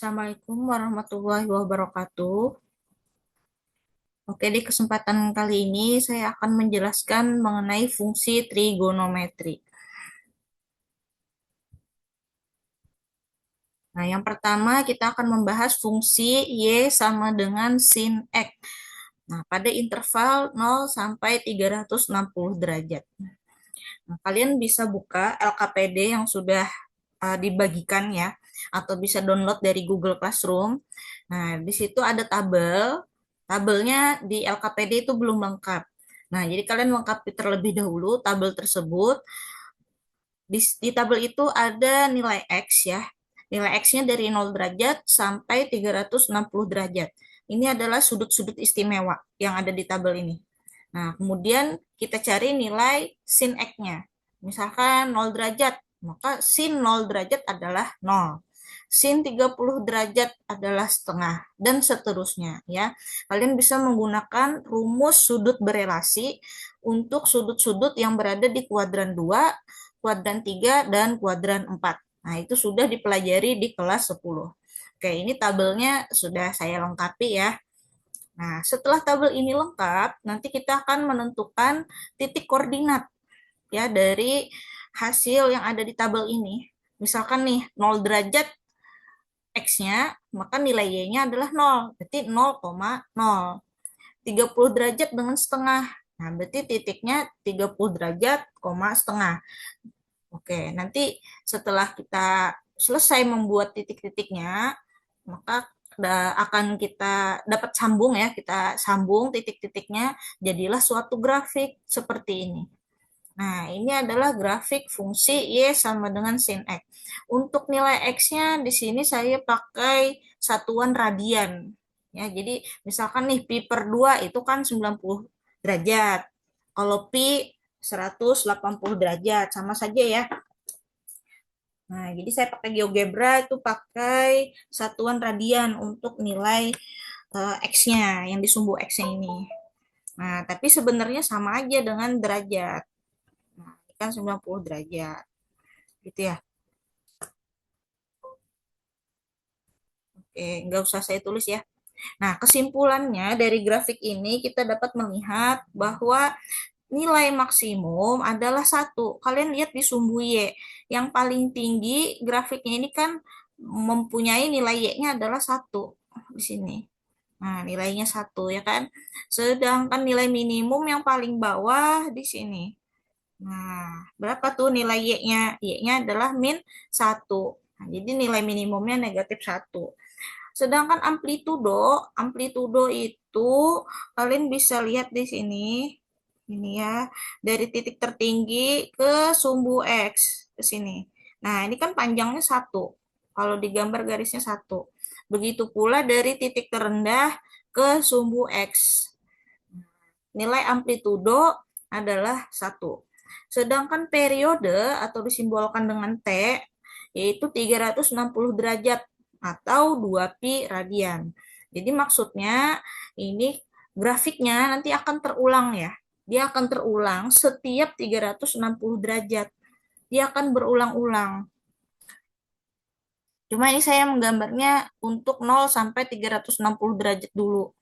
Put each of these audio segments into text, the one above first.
Assalamualaikum warahmatullahi wabarakatuh. Oke, di kesempatan kali ini saya akan menjelaskan mengenai fungsi trigonometri. Nah, yang pertama kita akan membahas fungsi Y sama dengan sin X. Nah, pada interval 0 sampai 360 derajat. Nah, kalian bisa buka LKPD yang sudah dibagikan ya, atau bisa download dari Google Classroom. Nah, di situ ada tabel. Tabelnya di LKPD itu belum lengkap. Nah, jadi kalian lengkapi terlebih dahulu tabel tersebut. Di tabel itu ada nilai X ya. Nilai X-nya dari 0 derajat sampai 360 derajat. Ini adalah sudut-sudut istimewa yang ada di tabel ini. Nah, kemudian kita cari nilai sin X-nya. Misalkan 0 derajat, maka sin 0 derajat adalah 0. Sin 30 derajat adalah setengah, dan seterusnya ya. Kalian bisa menggunakan rumus sudut berelasi untuk sudut-sudut yang berada di kuadran 2, kuadran 3, dan kuadran 4. Nah, itu sudah dipelajari di kelas 10. Oke, ini tabelnya sudah saya lengkapi ya. Nah, setelah tabel ini lengkap, nanti kita akan menentukan titik koordinat ya dari hasil yang ada di tabel ini. Misalkan nih 0 derajat X-nya, maka nilai Y-nya adalah 0, berarti 0,0. 30 derajat dengan setengah. Nah, berarti titiknya 30 derajat, koma setengah. Oke, nanti setelah kita selesai membuat titik-titiknya, maka akan kita dapat sambung ya, kita sambung titik-titiknya, jadilah suatu grafik seperti ini. Nah, ini adalah grafik fungsi Y sama dengan sin X. Untuk nilai X-nya di sini saya pakai satuan radian. Ya, jadi misalkan nih pi per 2 itu kan 90 derajat. Kalau pi 180 derajat, sama saja ya. Nah, jadi saya pakai GeoGebra itu pakai satuan radian untuk nilai X-nya, yang di sumbu X-nya ini. Nah, tapi sebenarnya sama aja dengan derajat. Nah, ini kan 90 derajat. Gitu ya. Oke, nggak usah saya tulis ya. Nah, kesimpulannya dari grafik ini kita dapat melihat bahwa nilai maksimum adalah satu. Kalian lihat di sumbu Y. Yang paling tinggi grafiknya ini kan mempunyai nilai Y-nya adalah satu di sini. Nah, nilainya satu ya kan. Sedangkan nilai minimum yang paling bawah di sini. Nah, berapa tuh nilai Y-nya? Y-nya adalah min satu. Nah, jadi nilai minimumnya negatif satu. Sedangkan amplitudo, amplitudo itu kalian bisa lihat di sini. Ini ya, dari titik tertinggi ke sumbu X ke sini. Nah, ini kan panjangnya satu. Kalau digambar garisnya satu. Begitu pula dari titik terendah ke sumbu X. Nilai amplitudo adalah satu. Sedangkan periode atau disimbolkan dengan T yaitu 360 derajat atau 2 pi radian. Jadi maksudnya ini grafiknya nanti akan terulang ya. Dia akan terulang setiap 360 derajat. Dia akan berulang-ulang. Cuma ini saya menggambarnya untuk 0 sampai 360 derajat dulu.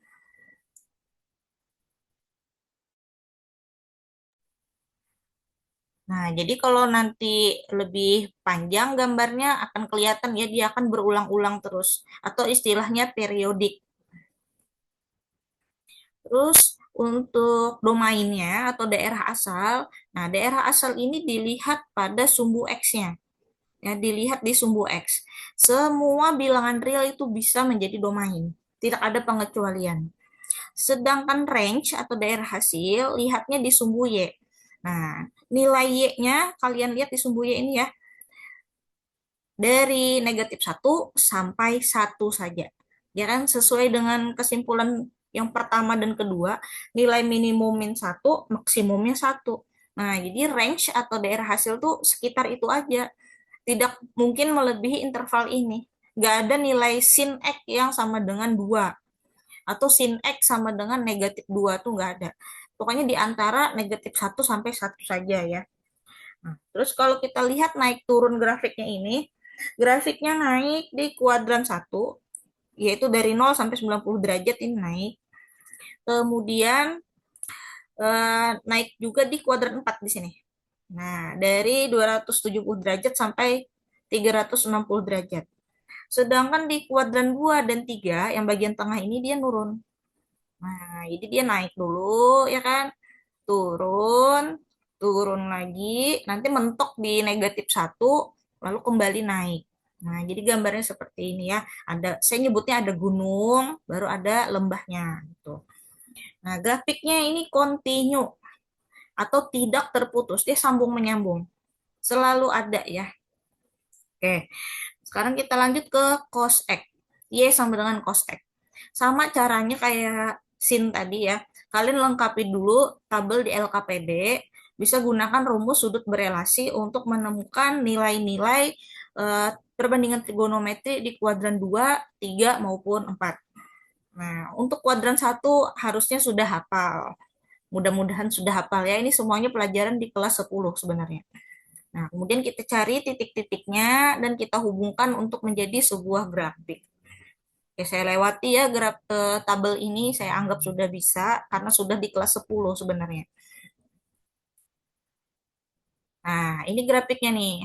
Nah, jadi kalau nanti lebih panjang gambarnya akan kelihatan ya dia akan berulang-ulang terus atau istilahnya periodik. Terus untuk domainnya atau daerah asal, nah daerah asal ini dilihat pada sumbu X-nya. Ya, dilihat di sumbu X. Semua bilangan real itu bisa menjadi domain. Tidak ada pengecualian. Sedangkan range atau daerah hasil lihatnya di sumbu Y. Nah, nilai Y-nya kalian lihat di sumbu Y ini ya. Dari negatif satu sampai satu saja. Ya kan, sesuai dengan kesimpulan yang pertama dan kedua, nilai minimum min satu, maksimumnya satu. Nah, jadi range atau daerah hasil tuh sekitar itu aja. Tidak mungkin melebihi interval ini. Nggak ada nilai sin X yang sama dengan 2 atau sin X sama dengan negatif 2 tuh nggak ada. Pokoknya di antara negatif satu sampai satu saja ya. Nah, terus kalau kita lihat naik turun grafiknya ini, Grafiknya naik di kuadran satu, yaitu dari 0 sampai 90 derajat ini naik. Kemudian naik juga di kuadran 4 di sini. Nah, dari 270 derajat sampai 360 derajat. Sedangkan di kuadran 2 dan 3 yang bagian tengah ini dia nurun. Nah, jadi dia naik dulu ya kan, turun, turun lagi, nanti mentok di negatif satu, lalu kembali naik. Nah, jadi gambarnya seperti ini ya. Saya nyebutnya ada gunung, baru ada lembahnya gitu. Nah, grafiknya ini continue atau tidak terputus, dia sambung menyambung. Selalu ada ya. Oke. Sekarang kita lanjut ke cos X. Y sama dengan cos X. Sama caranya kayak sin tadi ya. Kalian lengkapi dulu tabel di LKPD. Bisa gunakan rumus sudut berelasi untuk menemukan nilai-nilai perbandingan trigonometri di kuadran 2, 3 maupun 4. Nah, untuk kuadran 1 harusnya sudah hafal. Mudah-mudahan sudah hafal ya. Ini semuanya pelajaran di kelas 10 sebenarnya. Nah, kemudian kita cari titik-titiknya dan kita hubungkan untuk menjadi sebuah grafik. Oke, saya lewati ya tabel ini, saya anggap sudah bisa karena sudah di kelas 10 sebenarnya. Nah, ini grafiknya nih.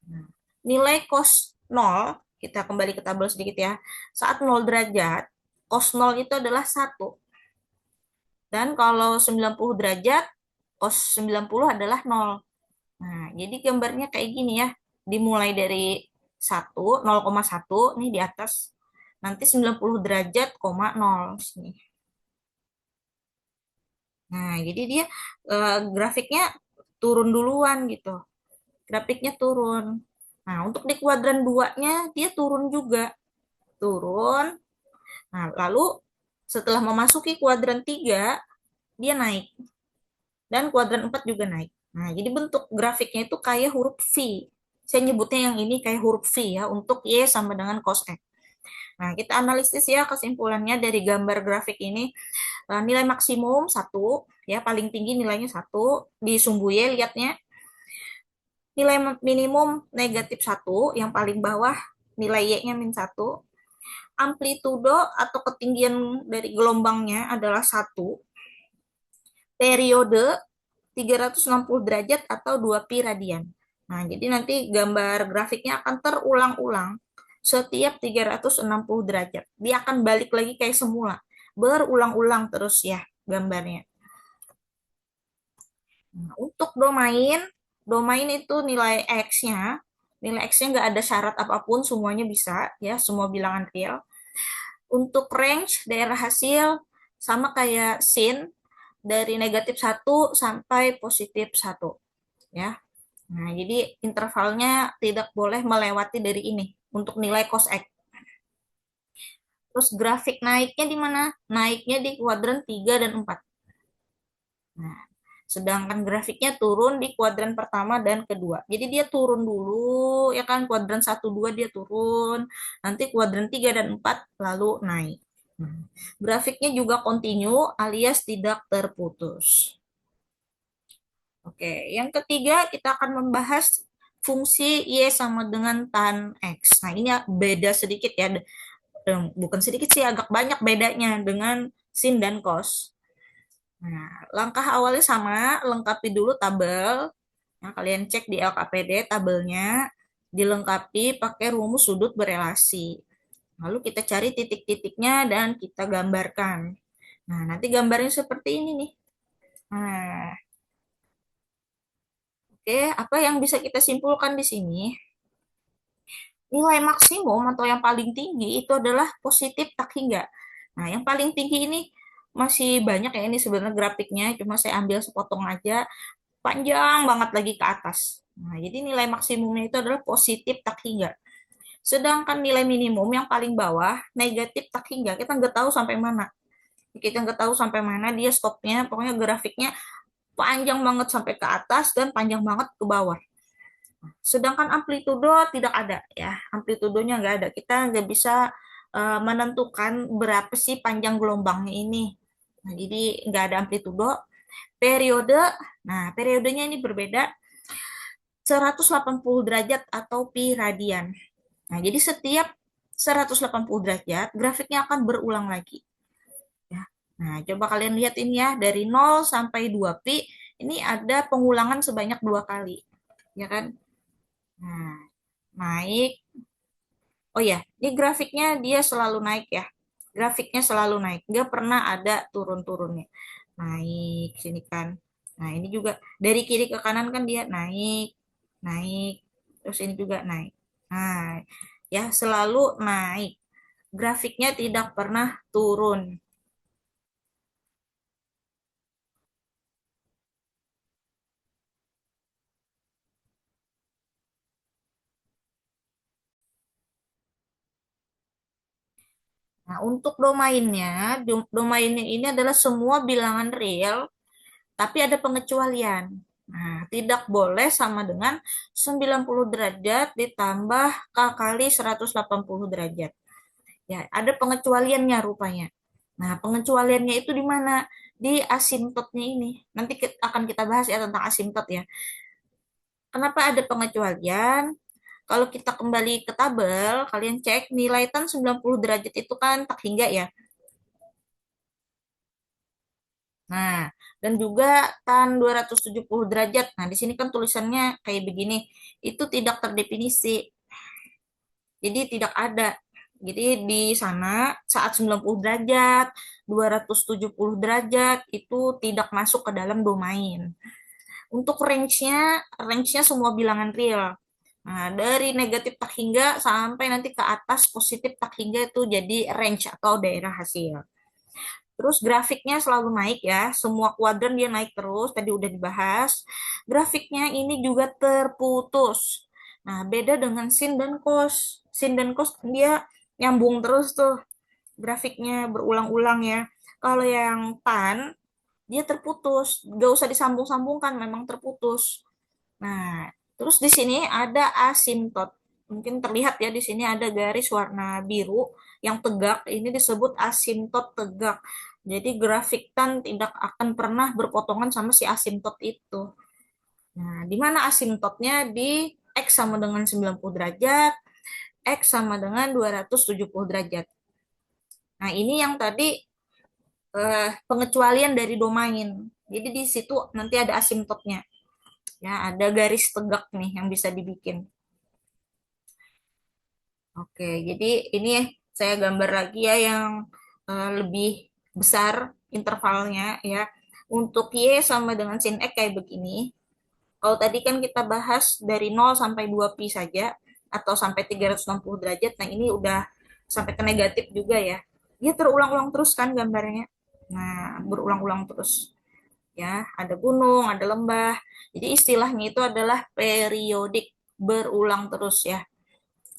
Nah, nilai cos 0, kita kembali ke tabel sedikit ya. Saat 0 derajat, cos 0 itu adalah 1. Dan kalau 90 derajat, cos 90 adalah 0. Nah, jadi gambarnya kayak gini ya. Dimulai dari 1, 0,1 nih di atas. Nanti 90 derajat, koma 0 sini. Nah, jadi dia grafiknya turun duluan gitu. Grafiknya turun. Nah, untuk di kuadran 2-nya dia turun juga. Turun. Nah, lalu setelah memasuki kuadran 3, dia naik. Dan kuadran 4 juga naik. Nah, jadi bentuk grafiknya itu kayak huruf V. Saya nyebutnya yang ini kayak huruf V ya, untuk Y sama dengan cos X. Nah, kita analisis ya kesimpulannya dari gambar grafik ini. Nilai maksimum 1, ya paling tinggi nilainya 1, di sumbu Y lihatnya. Nilai minimum negatif 1, yang paling bawah nilai Y-nya min 1. Amplitudo atau ketinggian dari gelombangnya adalah 1. Periode 360 derajat atau 2 pi radian. Nah, jadi nanti gambar grafiknya akan terulang-ulang setiap 360 derajat. Dia akan balik lagi kayak semula. Berulang-ulang terus ya gambarnya. Nah, untuk domain, domain itu nilai X-nya nggak ada syarat apapun, semuanya bisa, ya, semua bilangan real. Untuk range, daerah hasil, sama kayak sin, dari negatif 1 sampai positif 1. Ya. Nah, jadi intervalnya tidak boleh melewati dari ini untuk nilai cos X. Terus grafik naiknya di mana? Naiknya di kuadran 3 dan 4. Nah, sedangkan grafiknya turun di kuadran pertama dan kedua. Jadi dia turun dulu, ya kan, kuadran 1, 2 dia turun, nanti kuadran 3 dan 4 lalu naik. Nah, grafiknya juga continue alias tidak terputus. Oke, yang ketiga kita akan membahas fungsi Y sama dengan tan X. Nah, ini beda sedikit ya. Bukan sedikit sih, agak banyak bedanya dengan sin dan cos. Nah, langkah awalnya sama, lengkapi dulu tabel. Nah, kalian cek di LKPD tabelnya, dilengkapi pakai rumus sudut berelasi. Lalu kita cari titik-titiknya dan kita gambarkan. Nah, nanti gambarnya seperti ini nih. Nah, oke, apa yang bisa kita simpulkan di sini? Nilai maksimum atau yang paling tinggi itu adalah positif tak hingga. Nah, yang paling tinggi ini masih banyak ya, ini sebenarnya grafiknya, cuma saya ambil sepotong aja, panjang banget lagi ke atas. Nah, jadi nilai maksimumnya itu adalah positif tak hingga. Sedangkan nilai minimum yang paling bawah, negatif tak hingga, kita nggak tahu sampai mana. Kita nggak tahu sampai mana dia stopnya, pokoknya grafiknya panjang banget sampai ke atas dan panjang banget ke bawah. Sedangkan amplitudo tidak ada ya, amplitudonya nggak ada. Kita nggak bisa menentukan berapa sih panjang gelombangnya ini. Nah, jadi nggak ada amplitudo. Periode, nah periodenya ini berbeda. 180 derajat atau pi radian. Nah, jadi setiap 180 derajat, grafiknya akan berulang lagi. Ya. Nah, coba kalian lihat ini ya, dari 0 sampai 2 pi, ini ada pengulangan sebanyak 2 kali. Ya kan? Nah, naik. Oh ya, ini grafiknya dia selalu naik ya. Grafiknya selalu naik. Nggak pernah ada turun-turunnya. Naik sini kan. Nah, ini juga dari kiri ke kanan kan dia naik, naik. Terus ini juga naik. Nah, ya selalu naik. Grafiknya tidak pernah turun. Nah, untuk domainnya, domainnya ini adalah semua bilangan real, tapi ada pengecualian. Nah, tidak boleh sama dengan 90 derajat ditambah K kali 180 derajat. Ya, ada pengecualiannya rupanya. Nah, pengecualiannya itu di mana? Di asimtotnya ini. Nanti akan kita bahas ya tentang asimtot ya. Kenapa ada pengecualian? Kalau kita kembali ke tabel, kalian cek nilai tan 90 derajat itu kan tak hingga ya. Nah, dan juga tan 270 derajat. Nah, di sini kan tulisannya kayak begini. Itu tidak terdefinisi. Jadi tidak ada. Jadi di sana saat 90 derajat, 270 derajat itu tidak masuk ke dalam domain. Untuk range-nya semua bilangan real. Nah, dari negatif tak hingga sampai nanti ke atas positif tak hingga itu jadi range atau daerah hasil. Terus grafiknya selalu naik ya, semua kuadran dia naik terus, tadi udah dibahas. Grafiknya ini juga terputus. Nah, beda dengan sin dan cos. Sin dan cos dia nyambung terus tuh, grafiknya berulang-ulang ya. Kalau yang tan, dia terputus, gak usah disambung-sambungkan, memang terputus. Nah, terus di sini ada asimtot. Mungkin terlihat ya di sini ada garis warna biru yang tegak. Ini disebut asimtot tegak. Jadi grafik tan tidak akan pernah berpotongan sama si asimtot itu. Nah, di mana asimtotnya? Di X sama dengan 90 derajat, X sama dengan 270 derajat. Nah, ini yang tadi pengecualian dari domain. Jadi di situ nanti ada asimtotnya. Ya, ada garis tegak nih yang bisa dibikin. Oke, jadi ini saya gambar lagi ya yang lebih besar intervalnya ya. Untuk Y sama dengan sin X kayak begini. Kalau tadi kan kita bahas dari 0 sampai 2 pi saja atau sampai 360 derajat. Nah, ini udah sampai ke negatif juga ya. Dia terulang-ulang terus kan gambarnya. Nah, berulang-ulang terus. Ya, ada gunung, ada lembah. Jadi istilahnya itu adalah periodik, berulang terus ya.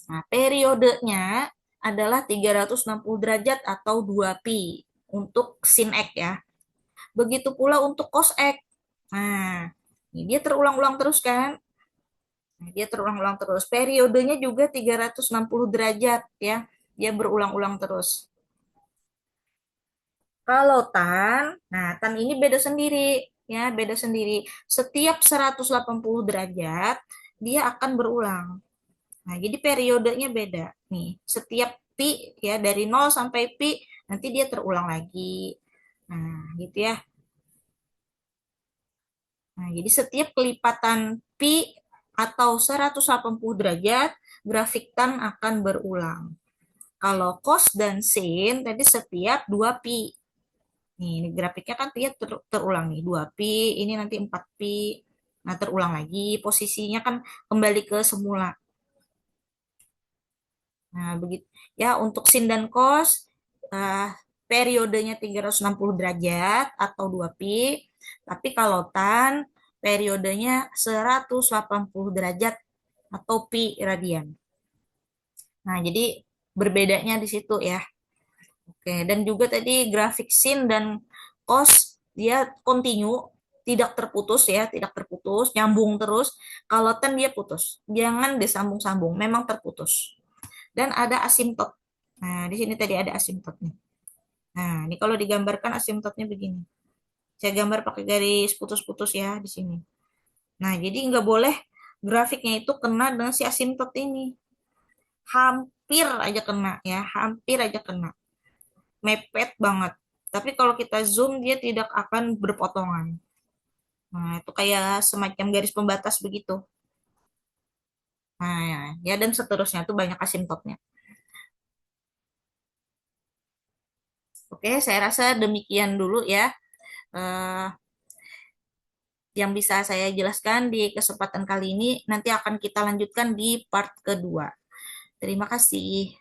Nah, periodenya adalah 360 derajat atau 2 pi untuk sin X ya. Begitu pula untuk cos X. Nah, ini dia terulang-ulang terus kan? Nah, dia terulang-ulang terus. Periodenya juga 360 derajat ya. Dia berulang-ulang terus. Kalau tan, nah tan ini beda sendiri ya, beda sendiri. Setiap 180 derajat dia akan berulang. Nah, jadi periodenya beda. Nih, setiap pi ya dari 0 sampai pi nanti dia terulang lagi. Nah, gitu ya. Nah, jadi setiap kelipatan pi atau 180 derajat, grafik tan akan berulang. Kalau cos dan sin tadi setiap 2 pi. Nih, ini grafiknya kan dia terulang nih, 2 pi, ini nanti 4 pi. Nah, terulang lagi, posisinya kan kembali ke semula. Nah, begitu. Ya, untuk sin dan cos, eh, periodenya 360 derajat atau 2 pi. Tapi kalau tan, periodenya 180 derajat atau pi radian. Nah, jadi berbedanya di situ ya. Oke, dan juga tadi grafik sin dan cos dia continue, tidak terputus ya, tidak terputus, nyambung terus. Kalau tan dia putus. Jangan disambung-sambung, memang terputus. Dan ada asimtot. Nah, di sini tadi ada asimtotnya. Nah, ini kalau digambarkan asimtotnya begini. Saya gambar pakai garis putus-putus ya di sini. Nah, jadi nggak boleh grafiknya itu kena dengan si asymptot ini. Hampir aja kena ya, hampir aja kena. Mepet banget. Tapi kalau kita zoom dia tidak akan berpotongan. Nah, itu kayak semacam garis pembatas begitu. Nah, ya, ya dan seterusnya itu banyak asymptotnya. Oke, saya rasa demikian dulu ya. Eh, yang bisa saya jelaskan di kesempatan kali ini. Nanti akan kita lanjutkan di part kedua. Terima kasih.